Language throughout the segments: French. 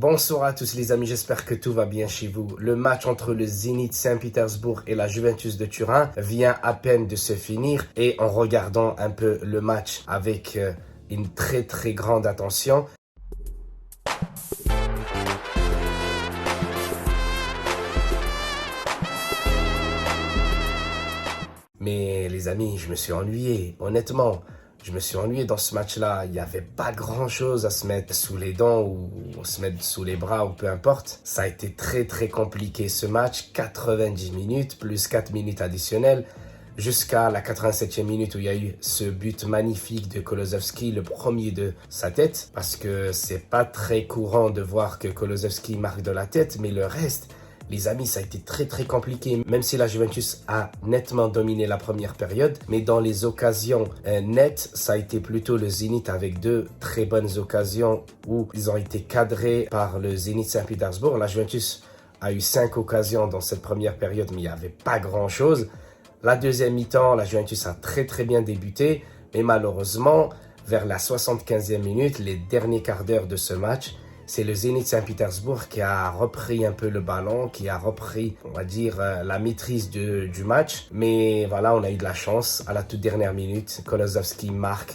Bonsoir à tous les amis, j'espère que tout va bien chez vous. Le match entre le Zénith Saint-Pétersbourg et la Juventus de Turin vient à peine de se finir et en regardant un peu le match avec une très grande attention. Mais les amis, je me suis ennuyé, honnêtement. Je me suis ennuyé dans ce match-là. Il n'y avait pas grand-chose à se mettre sous les dents ou se mettre sous les bras ou peu importe. Ça a été très compliqué ce match. 90 minutes plus 4 minutes additionnelles jusqu'à la 87e minute où il y a eu ce but magnifique de Kolosevski, le premier de sa tête. Parce que c'est pas très courant de voir que Kolosevski marque de la tête, mais le reste... Les amis, ça a été très compliqué, même si la Juventus a nettement dominé la première période. Mais dans les occasions nettes, ça a été plutôt le Zénith avec deux très bonnes occasions où ils ont été cadrés par le Zénith Saint-Pétersbourg. La Juventus a eu 5 occasions dans cette première période, mais il n'y avait pas grand-chose. La deuxième mi-temps, la Juventus a très bien débuté, mais malheureusement, vers la 75e minute, les derniers quarts d'heure de ce match, c'est le Zénith Saint-Pétersbourg qui a repris un peu le ballon, qui a repris, on va dire, la maîtrise du match. Mais voilà, on a eu de la chance. À la toute dernière minute, Kolosevski marque.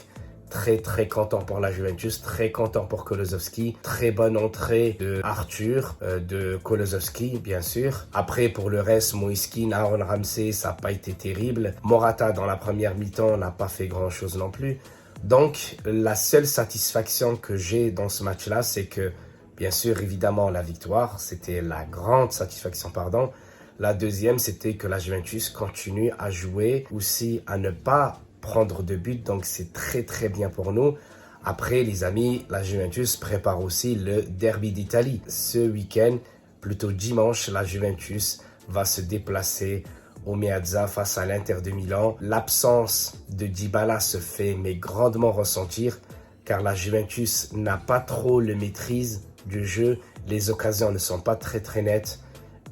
Très content pour la Juventus, très content pour Kolosevski. Très bonne entrée de Arthur, de Kolosevski, bien sûr. Après, pour le reste, Moïskine, Aaron Ramsey, ça n'a pas été terrible. Morata, dans la première mi-temps, n'a pas fait grand-chose non plus. Donc, la seule satisfaction que j'ai dans ce match-là, c'est que, bien sûr, évidemment, la victoire, c'était la grande satisfaction, pardon. La deuxième, c'était que la Juventus continue à jouer, aussi à ne pas prendre de but, donc c'est très bien pour nous. Après, les amis, la Juventus prépare aussi le Derby d'Italie. Ce week-end, plutôt dimanche, la Juventus va se déplacer au Meazza face à l'Inter de Milan. L'absence de Dybala se fait mais grandement ressentir car la Juventus n'a pas trop le maîtrise du jeu. Les occasions ne sont pas très nettes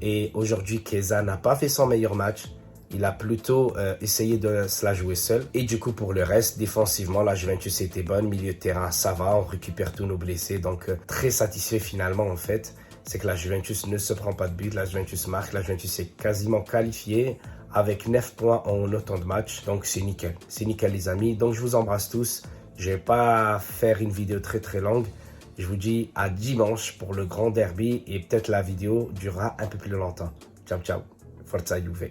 et aujourd'hui Chiesa n'a pas fait son meilleur match. Il a plutôt essayé de se la jouer seul. Et du coup, pour le reste, défensivement, la Juventus était bonne. Milieu de terrain, ça va. On récupère tous nos blessés. Donc, très satisfait finalement, en fait. C'est que la Juventus ne se prend pas de but. La Juventus marque. La Juventus est quasiment qualifiée avec 9 points en autant de matchs. Donc, c'est nickel. C'est nickel, les amis. Donc, je vous embrasse tous. Je vais pas faire une vidéo très longue. Je vous dis à dimanche pour le grand derby. Et peut-être la vidéo durera un peu plus longtemps. Ciao. Forza Juve.